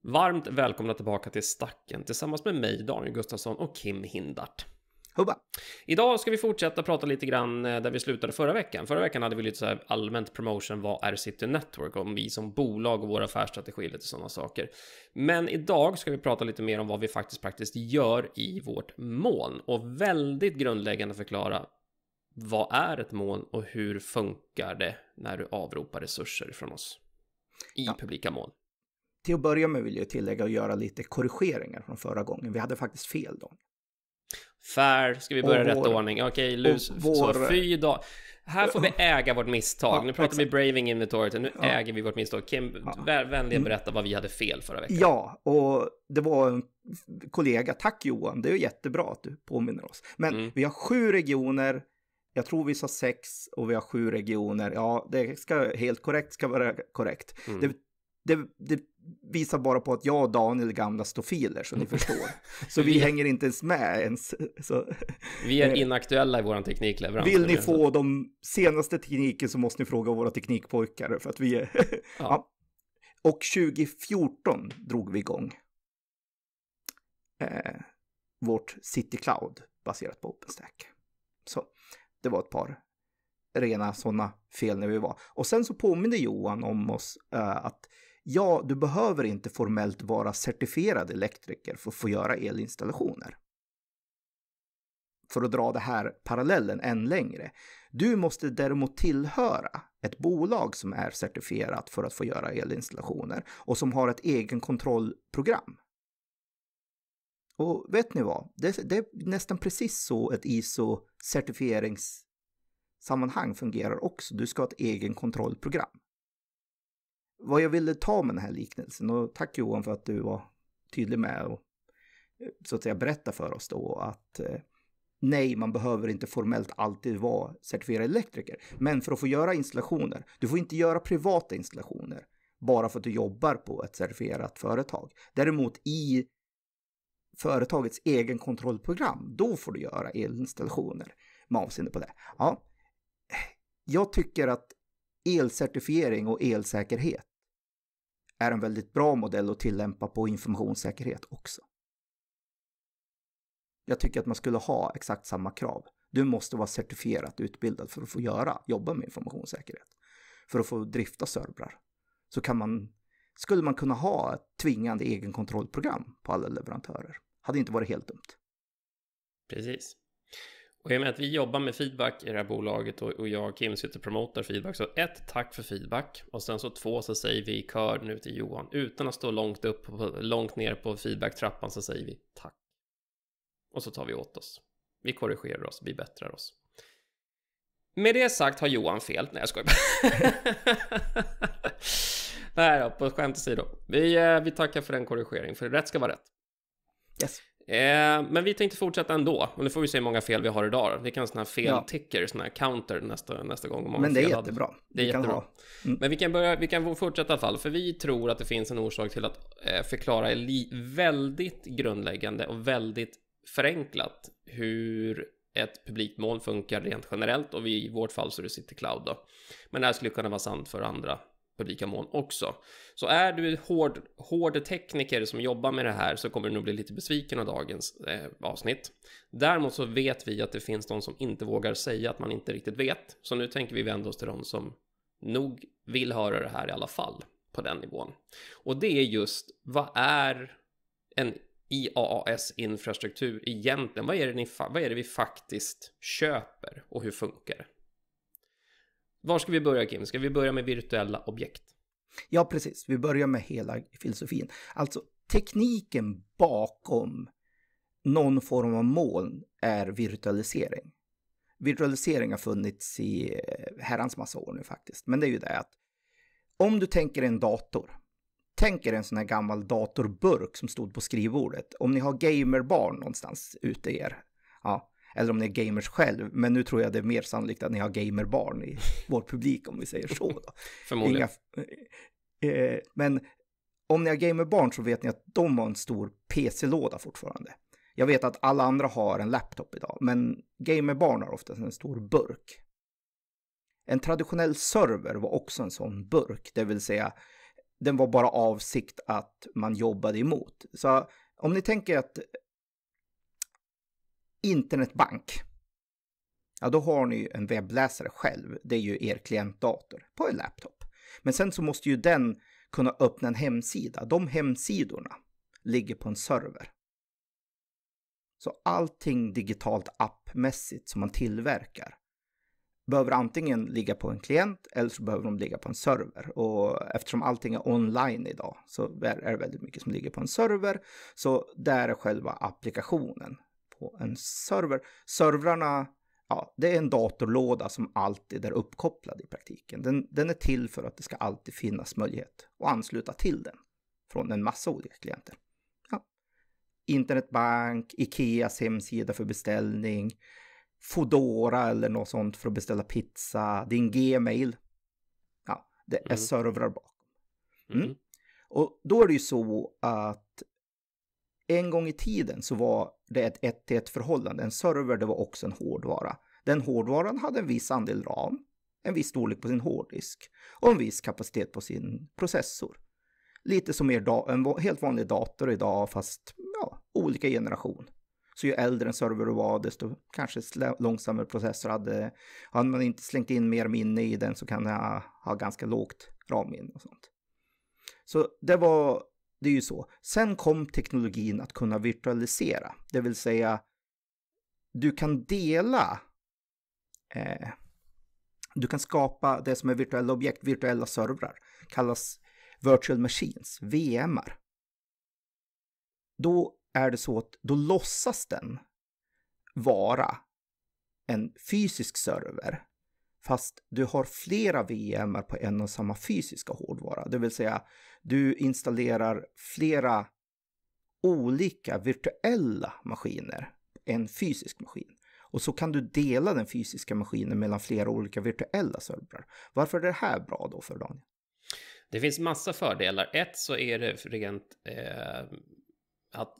Varmt välkomna tillbaka till Stacken tillsammans med mig, Daniel Gustafsson och Kim Hindart. Hubba. Idag ska vi fortsätta prata lite grann där vi slutade förra veckan. Förra veckan hade vi lite så här allmänt promotion, vad är City Network, om vi som bolag och vår affärsstrategi, lite sådana saker. Men idag ska vi prata lite mer om vad vi faktiskt gör i vårt moln och väldigt grundläggande förklara vad är ett moln och hur funkar det när du avropar resurser från oss i publika moln. Till att börja med vill jag tillägga och göra lite korrigeringar från förra gången. Vi hade faktiskt fel då. Fair, ska vi börja i rätt ordning? Okej, Lus, så fy då. Här får vi äga vårt misstag. Nu pratar vi Braving Inventory, nu äger vi vårt misstag. Kim, vänligen berätta vad vi hade fel förra veckan. Ja, och det var en kollega. Tack Johan, det är jättebra att du påminner oss. Men vi har 7 regioner, jag tror vi sa 6 och vi har 7 regioner. Ja, det ska helt korrekt, ska vara korrekt. Det visar bara på att jag och Daniel är gamla stofiler, så ni förstår. Så vi hänger inte ens med ens. Så, vi är inaktuella i vår teknikleverans. Vill ni få de senaste tekniken så måste ni fråga våra teknikpojkar. För att vi är... ja. Och 2014 drog vi igång vårt City Cloud baserat på OpenStack. Så det var ett par rena sådana fel när vi var. Och sen så påminner Johan om oss att du behöver inte formellt vara certifierad elektriker för att få göra elinstallationer. För att dra det här parallellen än längre. Du måste däremot tillhöra ett bolag som är certifierat för att få göra elinstallationer och som har ett egenkontrollprogram. Och vet ni vad? Det är nästan precis så ett ISO-certifieringssammanhang fungerar också. Du ska ha ett egenkontrollprogram. Vad jag ville ta med den här liknelsen, och tack Johan för att du var tydlig med och så att säga berätta för oss då att nej, man behöver inte formellt alltid vara certifierad elektriker. Men för att få göra installationer, du får inte göra privata installationer bara för att du jobbar på ett certifierat företag. Däremot i företagets egen kontrollprogram, då får du göra elinstallationer med avseende på det. Ja, jag tycker att elcertifiering och elsäkerhet är en väldigt bra modell att tillämpa på informationssäkerhet också. Jag tycker att man skulle ha exakt samma krav. Du måste vara certifierat utbildad för att få jobba med informationssäkerhet. För att få drifta servrar. Så skulle man kunna ha ett tvingande egenkontrollprogram på alla leverantörer. Hade inte varit helt dumt. Precis. Och i och med att vi jobbar med feedback i det här bolaget och jag och Kim sitter och promotar feedback, så 1, tack för feedback, och sen så 2, så säger vi i kör nu till Johan utan att stå långt ner på feedback-trappan, så säger vi tack. Och så tar vi åt oss. Vi korrigerar oss, vi bättrar oss. Med det sagt har Johan fel. Nej, jag skojar bara. Nej då, på skämt åsido. Vi tackar för den korrigeringen, för rätt ska vara rätt. Yes. Men vi tänkte fortsätta ändå. Och nu får vi se hur många fel vi har idag. Vi kan såna här fel-ticker, såna här counter nästa gång. Men det är jättebra. Det är jättebra. Men vi kan fortsätta i alla fall. För vi tror att det finns en orsak till att förklara väldigt grundläggande och väldigt förenklat hur ett publikt moln funkar rent generellt. Och i vårt fall så är det City Cloud då. Men det här skulle kunna vara sant för andra publika moln också. Så är du hård tekniker som jobbar med det här, så kommer du nog bli lite besviken av dagens avsnitt. Däremot så vet vi att det finns de som inte vågar säga att man inte riktigt vet. Så nu tänker vi vända oss till de som nog vill höra det här i alla fall på den nivån. Och det är just, vad är en IaaS-infrastruktur egentligen? Vad är det vi faktiskt köper och hur funkar det? Var ska vi börja, Kim? Ska vi börja med virtuella objekt? Ja, precis. Vi börjar med hela filosofin. Alltså, tekniken bakom någon form av moln är virtualisering. Virtualisering har funnits i herrans massa år nu faktiskt. Men det är ju det att om du tänker en dator, tänker en sån här gammal datorburk som stod på skrivbordet. Om ni har gamerbarn någonstans ute i er, ja, eller om ni är gamers själv. Men nu tror jag det är mer sannolikt att ni har gamerbarn i vår publik, om vi säger så. Då. Förmodligen. Men om ni har gamerbarn så vet ni att de har en stor PC-låda fortfarande. Jag vet att alla andra har en laptop idag, men gamerbarn har ofta en stor burk. En traditionell server var också en sån burk, det vill säga den var bara avsikt att man jobbade emot. Så om ni tänker att internetbank, ja då har ni ju en webbläsare själv, det är ju er klientdator på en laptop. Men sen så måste ju den kunna öppna en hemsida. De hemsidorna ligger på en server. Så allting digitalt appmässigt som man tillverkar behöver antingen ligga på en klient eller så behöver de ligga på en server. Och eftersom allting är online idag så är det väldigt mycket som ligger på en server. Så där är själva applikationen på en server. Servrarna, ja, det är en datorlåda som alltid är uppkopplad i praktiken. Den är till för att det ska alltid finnas möjlighet att ansluta till den från en massa olika klienter. Ja. Internetbank, Ikeas hemsida för beställning, Foodora eller något sånt för att beställa pizza, din Gmail. Ja, det är servrar bakom. Och då är det ju så att en gång i tiden så var det ett 1-1 förhållande. En server, det var också en hårdvara. Den hårdvaran hade en viss andel RAM, en viss storlek på sin hårddisk och en viss kapacitet på sin processor. Lite som en helt vanlig dator idag, fast olika generation. Så ju äldre en server var, desto kanske långsammare processor hade man inte slängt in mer minne i den så kan den ha ganska lågt RAM-minne och sånt. Så det är ju så. Sen kom teknologin att kunna virtualisera. Det vill säga, du kan dela, du kan skapa det som är virtuella objekt, virtuella servrar. Kallas virtual machines, VM:ar. Då är det så att då låtsas den vara en fysisk server. Fast du har flera VM:ar på en och samma fysiska hårdvara. Det vill säga, du installerar flera olika virtuella maskiner på en fysisk maskin. Och så kan du dela den fysiska maskinen mellan flera olika virtuella servrar. Varför är det här bra då för Daniel? Det finns massa fördelar. Ett så är det rent att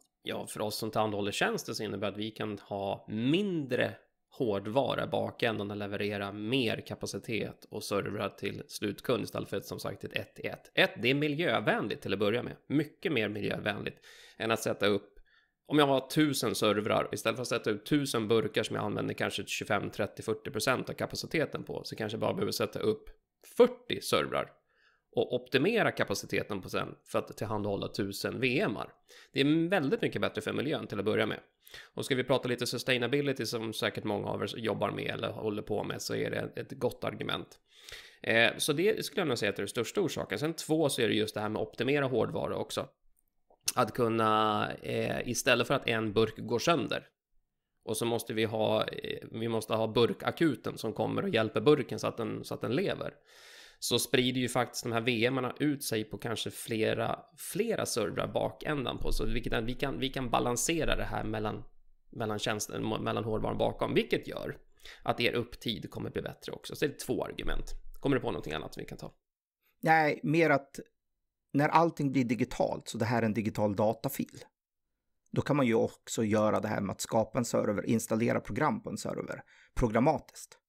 för oss som tillhandahåller tjänster så innebär att vi kan ha mindre hårdvara bakänden och leverera mer kapacitet och servrar till slutkund istället för som sagt ett 1-1. Det är miljövänligt till att börja med. Mycket mer miljövänligt än att sätta upp, om jag har 1000 servrar, istället för att sätta upp 1000 burkar som jag använder kanske 25, 30, 40% av kapaciteten på, så kanske jag bara behöver sätta upp 40 servrar och optimera kapaciteten på sen för att tillhandahålla 1000 VM:ar. Det är väldigt mycket bättre för miljön till att börja med. Och ska vi prata lite sustainability som säkert många av er jobbar med eller håller på med, så är det ett gott argument. Så det skulle jag nog säga att det är den största orsaken. Sen 2 så är det just det här med att optimera hårdvara också. Att kunna, istället för att en burk går sönder, och så måste vi måste ha burkakuten som kommer och hjälper burken så att den lever. Så sprider ju faktiskt de här VM:arna ut sig på kanske flera servrar bakändan på, så vi kan balansera det här mellan tjänsten, mellan hårdvaran bakom, vilket gör att er upptid kommer bli bättre också. Så det är 2 argument. Kommer du på någonting annat som vi kan ta? Nej, mer att när allting blir digitalt, så det här är en digital datafil, då kan man ju också göra det här med att skapa en server, installera program på en server programmatiskt.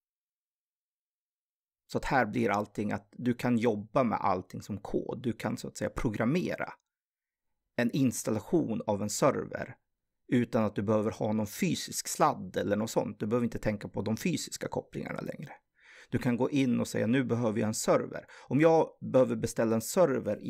Så att här blir allting att du kan jobba med allting som kod. Du kan så att säga programmera en installation av en server utan att du behöver ha någon fysisk sladd eller något sånt. Du behöver inte tänka på de fysiska kopplingarna längre. Du kan gå in och säga, nu behöver jag en server. Om jag behöver beställa en server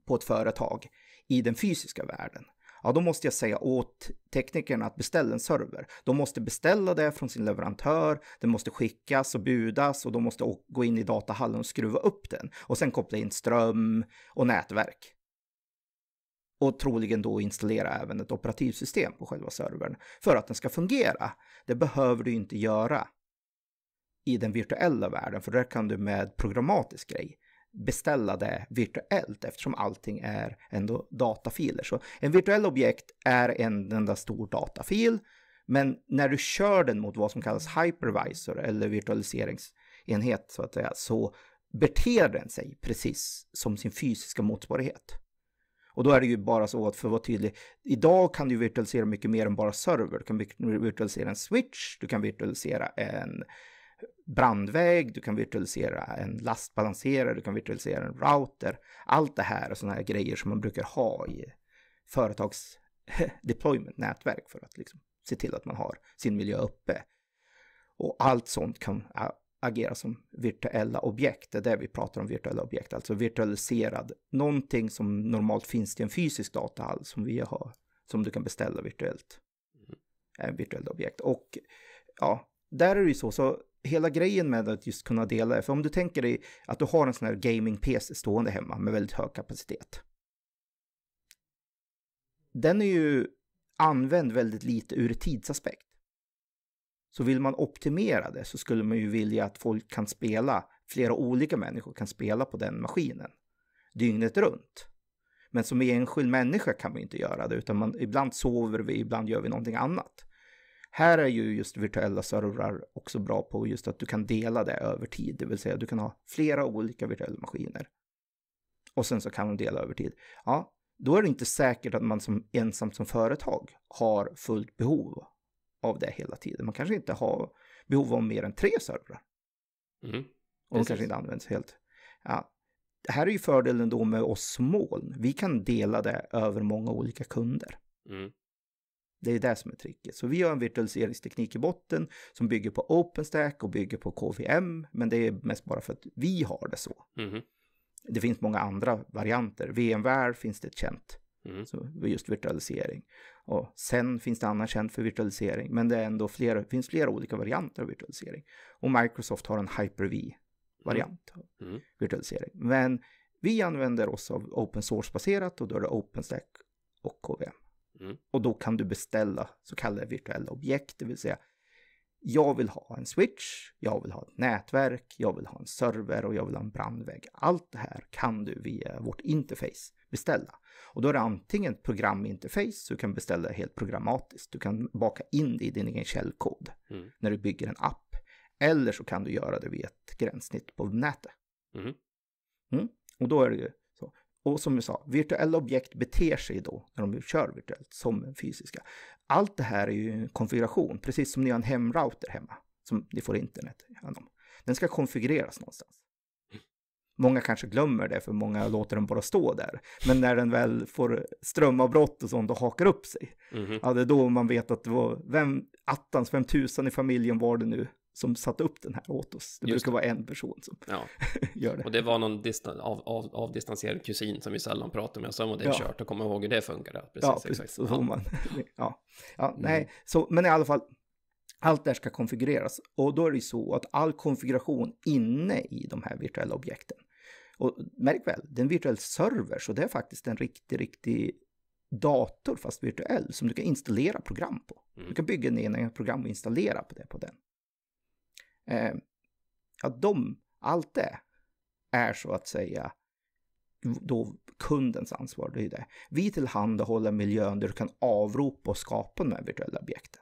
på ett företag i den fysiska världen, ja, då måste jag säga åt teknikerna att beställa en server. De måste beställa det från sin leverantör, det måste skickas och budas och de måste gå in i datahallen och skruva upp den. Och sen koppla in ström och nätverk. Och troligen då installera även ett operativsystem på själva servern för att den ska fungera. Det behöver du inte göra i den virtuella världen, för där kan du med programmatisk grej beställa det virtuellt eftersom allting är ändå datafiler. Så en virtuell objekt är en enda stor datafil, men när du kör den mot vad som kallas hypervisor eller virtualiseringsenhet så att säga, så beter den sig precis som sin fysiska motsvarighet. Och då är det ju bara så att för att vara tydlig, idag kan du virtualisera mycket mer än bara server. Du kan virtualisera en switch, du kan virtualisera en brandväg, du kan virtualisera en lastbalanserare, du kan virtualisera en router. Allt det här är sådana här grejer som man brukar ha i företags deployment-nätverk för att liksom se till att man har sin miljö uppe. Och allt sånt kan agera som virtuella objekt. Det är det vi pratar om, virtuella objekt. Alltså virtualiserad, någonting som normalt finns i en fysisk datahall som vi har, som du kan beställa virtuellt. Virtuella objekt. Och ja, där är det ju så hela grejen med att just kunna dela är, för om du tänker dig att du har en sån här gaming-PC stående hemma med väldigt hög kapacitet. Den är ju använd väldigt lite ur ett tidsaspekt. Så vill man optimera det så skulle man ju vilja att folk kan spela, flera olika människor kan spela på den maskinen dygnet runt. Men som enskild människa kan man inte göra det, utan ibland sover vi, ibland gör vi någonting annat. Här är ju just virtuella servrar också bra på just att du kan dela det över tid, det vill säga du kan ha flera olika virtuella maskiner. Och sen så kan man dela över tid. Ja, då är det inte säkert att man som ensam som företag har fullt behov av det hela tiden. Man kanske inte har behov av mer än 3 servrar. Och de kanske inte används helt. Ja, det här är ju fördelen då med oss moln. Vi kan dela det över många olika kunder. Det är det som är tricket. Så vi har en virtualiseringsteknik i botten som bygger på OpenStack och bygger på KVM. Men det är mest bara för att vi har det så. Det finns många andra varianter. VMware finns det ett känt. Så just virtualisering. Och sen finns det annan känt för virtualisering. Men det är ändå finns flera olika varianter av virtualisering. Och Microsoft har en Hyper-V-variant av virtualisering. Men vi använder oss av open source-baserat och då är det OpenStack och KVM. Och då kan du beställa så kallade virtuella objekt, det vill säga jag vill ha en switch, jag vill ha ett nätverk, jag vill ha en server och jag vill ha en brandvägg. Allt det här kan du via vårt interface beställa. Och då är det antingen ett programinterface så du kan beställa helt programmatiskt. Du kan baka in det i din egen källkod när du bygger en app. Eller så kan du göra det via ett gränssnitt på nätet. Och då är det ju så. Och som jag sa, virtuella objekt beter sig då när de kör virtuellt som fysiska. Allt det här är ju en konfiguration, precis som ni har en hemrouter hemma som ni får internet genom. Den ska konfigureras någonstans. Många kanske glömmer det för många låter den bara stå där. Men när den väl får strömavbrott och sånt och hakar upp sig. Ja, det är då man vet att det var vem tusan i familjen var det nu som satte upp den här åt oss. Det brukar vara en person som gör det. Och det var någon avdistanserad kusin som vi sällan pratar med som det kört och kommer ihåg hur det funkar. Precis. Så får man. Nej, så, men i alla fall allt där ska konfigureras och då är det så att all konfiguration inne i de här virtuella objekten. Och märk väl, det är en virtuell server så det är faktiskt en riktig dator fast virtuell som du kan installera program på. Du kan bygga ner ett program och installera på den. Allt det är så att säga då kundens ansvar, det är det. Vi tillhandahåller miljön där du kan avropa och skapa de här virtuella objekten.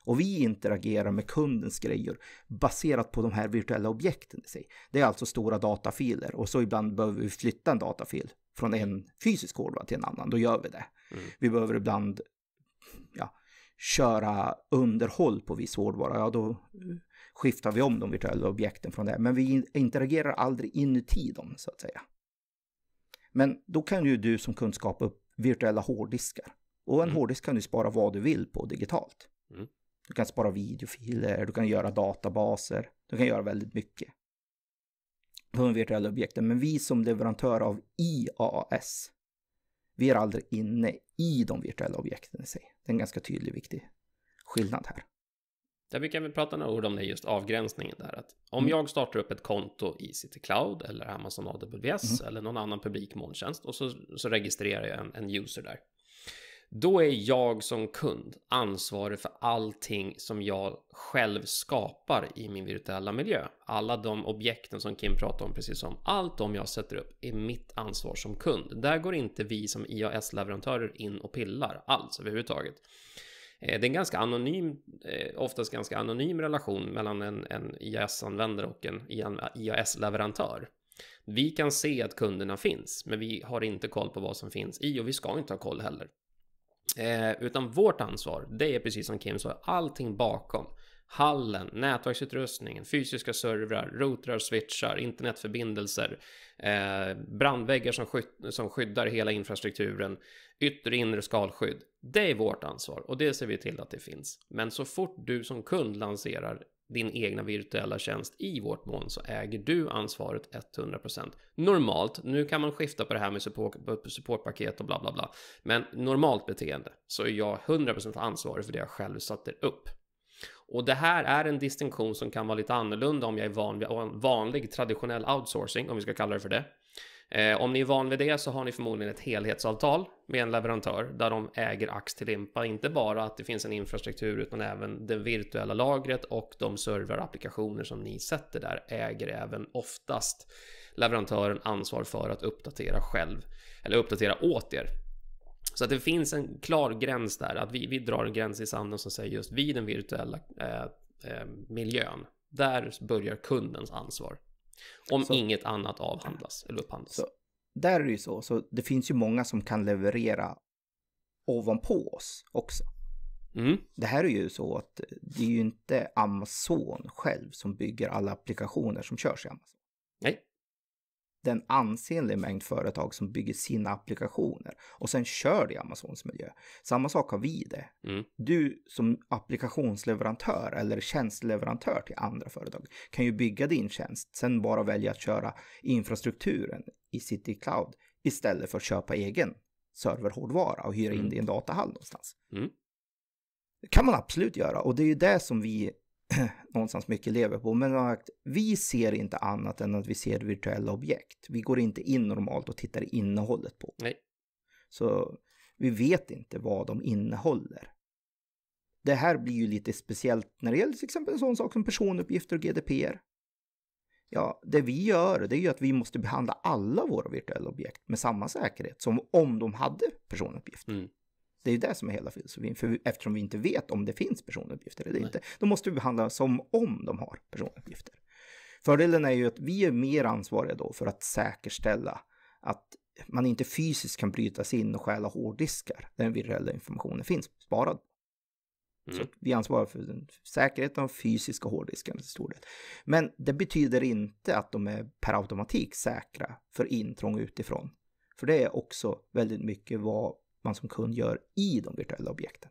Och vi interagerar med kundens grejer baserat på de här virtuella objekten. Det är alltså stora datafiler och så ibland behöver vi flytta en datafil från en fysisk hårdvara till en annan, då gör vi det. Vi behöver ibland köra underhåll på viss hårdvara, då skiftar vi om de virtuella objekten från det. Men vi interagerar aldrig inuti dem så att säga. Men då kan ju du som kund skapa upp virtuella hårddiskar. Och en hårddisk kan du spara vad du vill på digitalt. Du kan spara videofiler, du kan göra databaser, du kan göra väldigt mycket på de virtuella objekten. Men vi som leverantör av IaaS, vi är aldrig inne i de virtuella objekten i sig. Det är en ganska tydlig, viktig skillnad här. Där vi kan prata några ord om det just avgränsningen där. Att om jag startar upp ett konto i City Cloud eller Amazon AWS eller någon annan publik molntjänst och så registrerar jag en user där. Då är jag som kund ansvarig för allting som jag själv skapar i min virtuella miljö. Alla de objekten som Kim pratar om, precis som allt de jag sätter upp är mitt ansvar som kund. Där går inte vi som IaaS-leverantörer in och pillar alls överhuvudtaget. Det är en ganska anonym, oftast ganska anonym relation mellan en IaaS-användare och en IaaS-leverantör. Vi kan se att kunderna finns, men vi har inte koll på vad som finns i, och vi ska inte ha koll heller. Utan vårt ansvar, det är precis som Kim sa, allting bakom. Hallen, nätverksutrustningen, fysiska servrar, routrar, switchar, internetförbindelser, brandväggar som skyddar hela infrastrukturen, yttre och inre skalskydd. Det är vårt ansvar och det ser vi till att det finns. Men så fort du som kund lanserar din egna virtuella tjänst i vårt moln så äger du ansvaret 100%. Normalt, nu kan man skifta på det här med supportpaket och bla bla bla, men normalt beteende så är jag 100% ansvarig för det jag själv satte upp. Och det här är en distinktion som kan vara lite annorlunda om jag är vanlig traditionell outsourcing, om vi ska kalla det för det. Om ni är van vid det så har ni förmodligen ett helhetsavtal med en leverantör där de äger ax till limpa, inte bara att det finns en infrastruktur utan även det virtuella lagret och de serverapplikationer som ni sätter där äger även oftast leverantören ansvar för att uppdatera själv eller uppdatera åt er. Så att det finns en klar gräns där, att vi drar en gräns i sanden som säger just vid den virtuella miljön. Där börjar kundens ansvar. Om inget annat avhandlas eller upphandlas. Så, där är det ju så det finns ju många som kan leverera ovanpå oss också. Det här är ju så att det är ju inte Amazon själv som bygger alla applikationer som körs i Amazon. Nej. Det är en ansenlig mängd företag som bygger sina applikationer och sen kör det i Amazons miljö. Samma sak har vi det. Du som applikationsleverantör eller tjänstleverantör till andra företag kan ju bygga din tjänst, sen bara välja att köra infrastrukturen i City Cloud istället för att köpa egen serverhårdvara och hyra in det i en datahall någonstans. Det kan man absolut göra och det är ju det som vi någonstans mycket lever på, men vi ser inte annat än att vi ser virtuella objekt. Vi går inte in normalt och tittar i innehållet på. Nej. Så vi vet inte vad de innehåller. Det här blir ju lite speciellt när det gäller till exempel en sån sak som personuppgifter och GDPR. Ja, det vi gör det är ju att vi måste behandla alla våra virtuella objekt med samma säkerhet som om de hade personuppgifter. Det är ju det som är hela filosofin, för eftersom vi inte vet om det finns personuppgifter eller inte, då måste vi behandla som om de har personuppgifter. Fördelen är ju att vi är mer ansvariga då för att säkerställa att man inte fysiskt kan bryta sig in och stjäla hårddiskar där den virtuella informationen finns sparad. Så vi ansvarar för säkerheten av fysiska hårddiskar till stor del. Men det betyder inte att de är per automatik säkra för intrång utifrån. För det är också väldigt mycket vad man som kund gör i de virtuella objekten.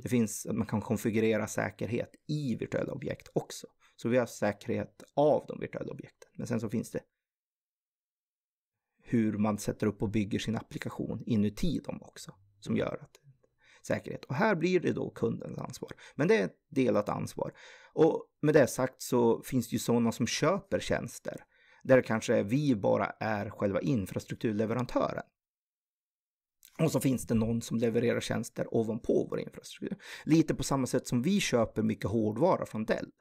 Det finns att man kan konfigurera säkerhet i virtuella objekt också. Så vi har säkerhet av de virtuella objekten. Men sen så finns det hur man sätter upp och bygger sin applikation inuti dem också. Som gör att säkerhet. Och här blir det då kundens ansvar. Men det är ett delat ansvar. Och med det sagt så finns det ju sådana som köper tjänster. Där kanske vi bara är själva infrastrukturleverantören. Och så finns det någon som levererar tjänster ovanpå vår infrastruktur. Lite på samma sätt som vi köper mycket hårdvara från Dell.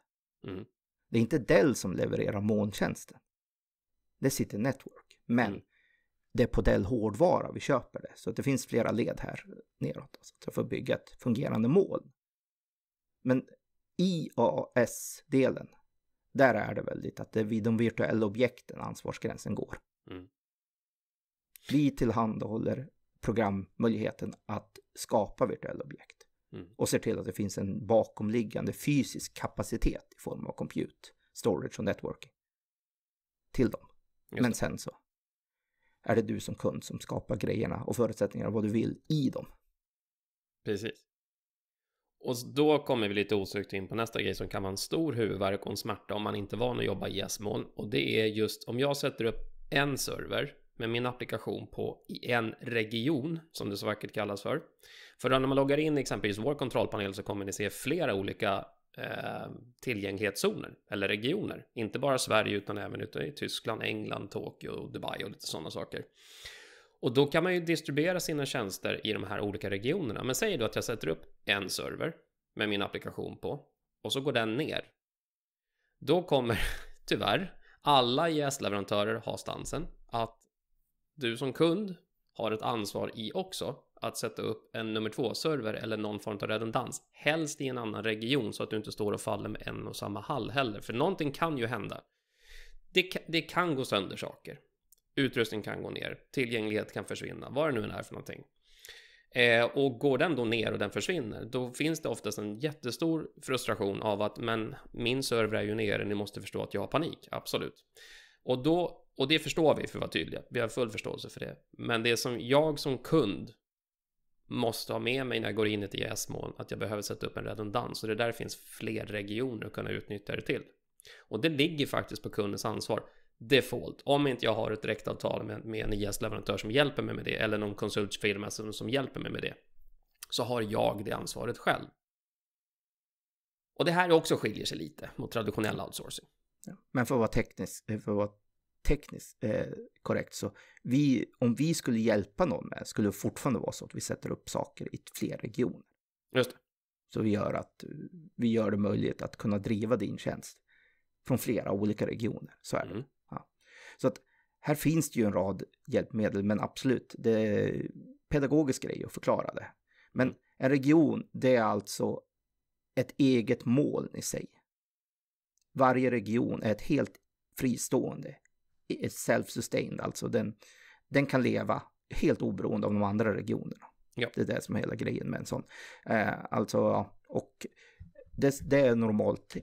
Det är inte Dell som levererar molntjänsten. Det sitter Network. Men det är på Dell hårdvara vi köper det. Så det finns flera led här neråt. Alltså, för att bygga ett fungerande moln. Men i AAS-delen, där är det väldigt att det är vid de virtuella objekten ansvarsgränsen går. Vi tillhandahåller programmöjligheten att skapa virtuella objekt. Och ser till att det finns en bakomliggande fysisk kapacitet i form av compute, storage och networking till dem. Men sen så är det du som kund som skapar grejerna och förutsättningarna vad du vill i dem. Precis. Och då kommer vi lite osökt in på nästa grej som kan vara en stor huvudvärk och en smärta om man inte är van att jobba i IS-moln. Och det är just om jag sätter upp en server med min applikation på i en region, som det så vackert kallas för. För när man loggar in exempelvis vår kontrollpanel så kommer ni se flera olika tillgänglighetszoner eller regioner. Inte bara Sverige utan även ute i Tyskland, England, Tokyo, Dubai och lite sådana saker. Och då kan man ju distribuera sina tjänster i de här olika regionerna. Men säg då att jag sätter upp en server med min applikation på och så går den ner. Då kommer tyvärr alla IS-leverantörer ha stansen att du som kund har ett ansvar i också att sätta upp en nummer 2-server eller någon form av redundans. Helst i en annan region så att du inte står och faller med en och samma hall heller. För någonting kan ju hända. det kan gå sönder saker. Utrustning kan gå ner. Tillgänglighet kan försvinna. Vad det nu är för någonting. Och går den då ner och den försvinner, då finns det oftast en jättestor frustration av att men min server är ju nere, ni måste förstå att jag har panik. Absolut. Och det förstår vi, för att vara tydliga. Vi har full förståelse för det. Men det som jag som kund måste ha med mig när jag går in i ett IIS-moln, att jag behöver sätta upp en redundans. Och det där finns fler regioner att kunna utnyttja det till. Och det ligger faktiskt på kundens ansvar. Default. Om inte jag har ett direktavtal med en IIS-leverantör som hjälper mig med det, eller någon konsultfirma som hjälper mig med det, så har jag det ansvaret själv. Och det här också skiljer sig lite mot traditionell outsourcing. Ja, men för att vara tekniskt korrekt, så om vi skulle hjälpa någon med, skulle det fortfarande vara så att vi sätter upp saker i fler regioner. Just det. Så vi gör det möjligt att kunna driva din tjänst från flera olika regioner. Så är det. Ja. Så att här finns det ju en rad hjälpmedel, men absolut, det är pedagogisk grej att förklara det. Men en region, det är alltså ett eget moln i sig. Varje region är ett helt fristående, ett self-sustained, alltså den kan leva helt oberoende av de andra regionerna. Ja. Det är det som är hela grejen med en sån. Och det är normalt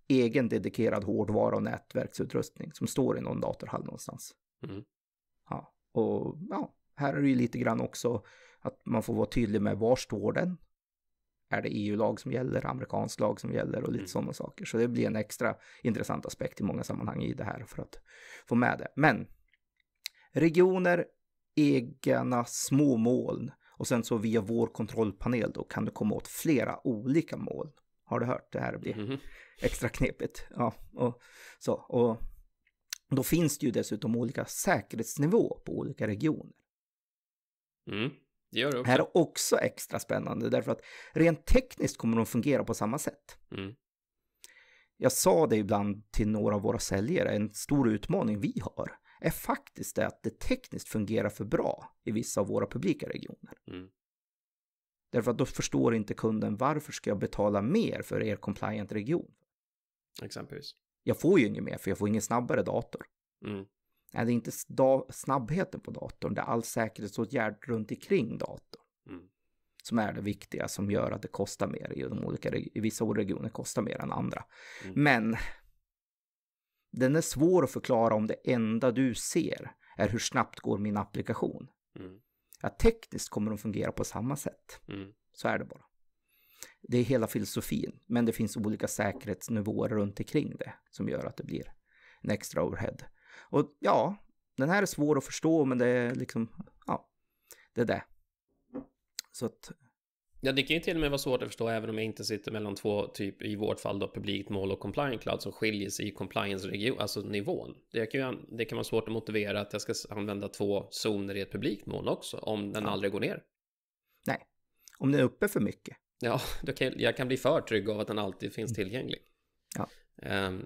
egen dedikerad hårdvara och nätverksutrustning som står i någon datorhall någonstans. Ja, och ja, här är det ju lite grann också att man får vara tydlig med var står den. Är det EU-lag som gäller, amerikansk lag som gäller och lite sådana saker. Så det blir en extra intressant aspekt i många sammanhang i det här för att få med det. Men regioner, egna små moln och sen så via vår kontrollpanel då kan du komma åt flera olika moln. Har du hört? Det här blir extra knepigt. Ja, och då finns det ju dessutom olika säkerhetsnivå på olika regioner. Det gör det också. Här är också extra spännande därför att rent tekniskt kommer de fungera på samma sätt. Jag sa det ibland till några av våra säljare, en stor utmaning vi har är faktiskt det att det tekniskt fungerar för bra i vissa av våra publika regioner. Därför att då förstår inte kunden varför ska jag betala mer för er compliant region. Exempelvis. Jag får ju inget mer för jag får ingen snabbare dator. Nej, det är inte snabbheten på datorn, det är all säkerhetsåtgärd runt omkring datorn. Som är det viktiga som gör att det kostar mer i vissa regioner kostar mer än andra. Men den är svår att förklara om det enda du ser är hur snabbt går min applikation. Ja, tekniskt kommer de fungera på samma sätt. Så är det bara. Det är hela filosofin, men det finns olika säkerhetsnivåer runt omkring det som gör att det blir en extra overhead. Och ja, den här är svår att förstå, men det är liksom, ja, det är det. Så att... Ja, det kan ju till och med vara svårt att förstå även om jag inte sitter mellan två, typ i vårt fall då publikt mål och compliant cloud som skiljer sig i compliance-region, alltså nivån. Det kan vara svårt att motivera att jag ska använda 2 zoner i ett publikt mål också, om den aldrig går ner. Nej, om den är uppe för mycket. Ja, jag kan bli för trygg av att den alltid finns tillgänglig. Ja.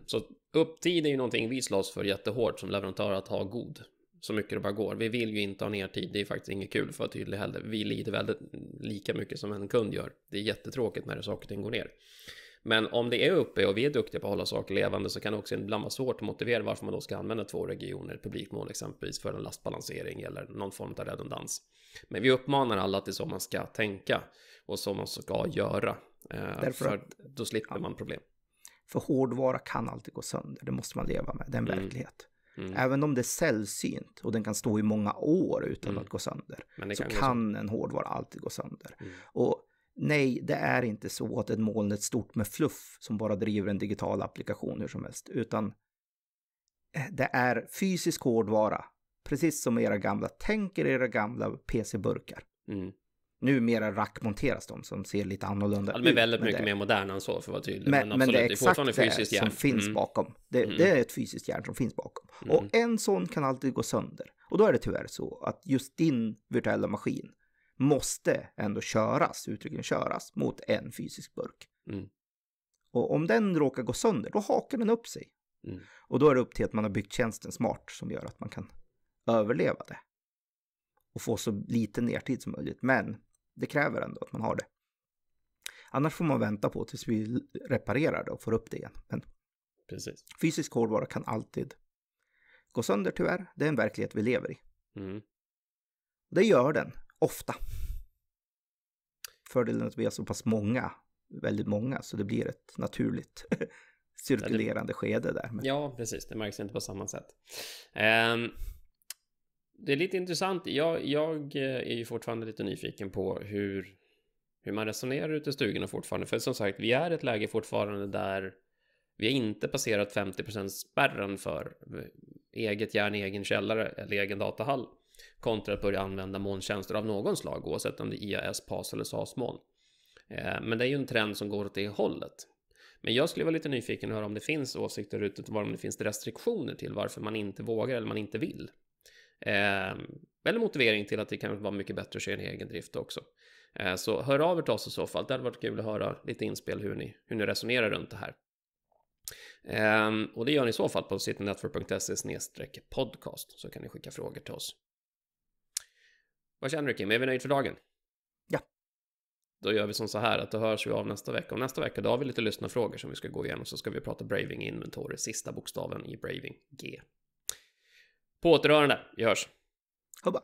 Så upptid är ju någonting vi slåss för jättehårt som leverantör att ha god. Så mycket det bara går. Vi vill ju inte ha ner tid. Det är faktiskt inget kul för att tydlig heller. Vi lider väldigt lika mycket som en kund gör. Det är jättetråkigt när saker och ting går ner. Men om det är uppe och vi är duktiga på att hålla saker levande så kan det också ibland vara svårt att motivera varför man då ska använda 2 regioner, publikmål exempelvis för en lastbalansering eller någon form av redundans. Men vi uppmanar alla att det är så man ska tänka och så man ska göra. För då slipper man problem. För hårdvara kan alltid gå sönder. Det måste man leva med. Det är en verklighet. Även om det är sällsynt och den kan stå i många år utan att gå sönder, så kan en hårdvara alltid gå sönder. Och nej, det är inte så att ett moln är stort med fluff som bara driver en digital applikation hur som helst, utan det är fysisk hårdvara, precis som tänk er era gamla PC-burkar. Numera rackmonteras de som ser lite annorlunda ut. De är väldigt mycket mer moderna än så för att vara tydlig. Men absolut, det är exakt det som finns bakom. Det är ett fysiskt järn som finns bakom. Och en sån kan alltid gå sönder. Och då är det tyvärr så att just din virtuella maskin måste ändå uttryckligen köras mot en fysisk burk. Och om den råkar gå sönder, då hakar den upp sig. Och då är det upp till att man har byggt tjänsten smart som gör att man kan överleva det. Och få så lite nertid som möjligt. Men det kräver ändå att man har det. Annars får man vänta på tills vi reparerar det och får upp det igen. Men precis. Fysisk hårdvara kan alltid gå sönder tyvärr. Det är en verklighet vi lever i. Mm. Det gör den ofta. Fördelen att vi är så pass många, väldigt många, så det blir ett naturligt cirkulerande skede där. Ja, precis. Det märks inte på samma sätt. Det är lite intressant. Jag är ju fortfarande lite nyfiken på hur man resonerar ute i stugorna fortfarande. För som sagt, vi är ett läge fortfarande där vi har inte passerat 50% spärren för eget järn, egen källare eller egen datahall kontra att börja använda molntjänster av någon slag, oavsett om det är IaaS, PaaS eller SaaS-moln. Men det är ju en trend som går åt det hållet. Men jag skulle vara lite nyfiken att höra om det finns åsikter ute, om det finns restriktioner till varför man inte vågar eller man inte vill. Eller motivering till att det kan vara mycket bättre att köra en egen drift också. Så hör av er till oss i så fall. Det hade varit kul att höra lite inspel hur ni resonerar runt det här. Och det gör ni i så fall på citynetwork.se/podcast, så kan ni skicka frågor till oss. Vad känner du, Kim? Är vi nöjd för dagen? Ja. Då gör vi som så här att då hörs vi av nästa vecka. Och nästa vecka då har vi lite lyssnarfrågor som vi ska gå igenom. Så ska vi prata Braving Inventory, sista bokstaven i Braving, G. På återhörande, vi hörs. Hubba.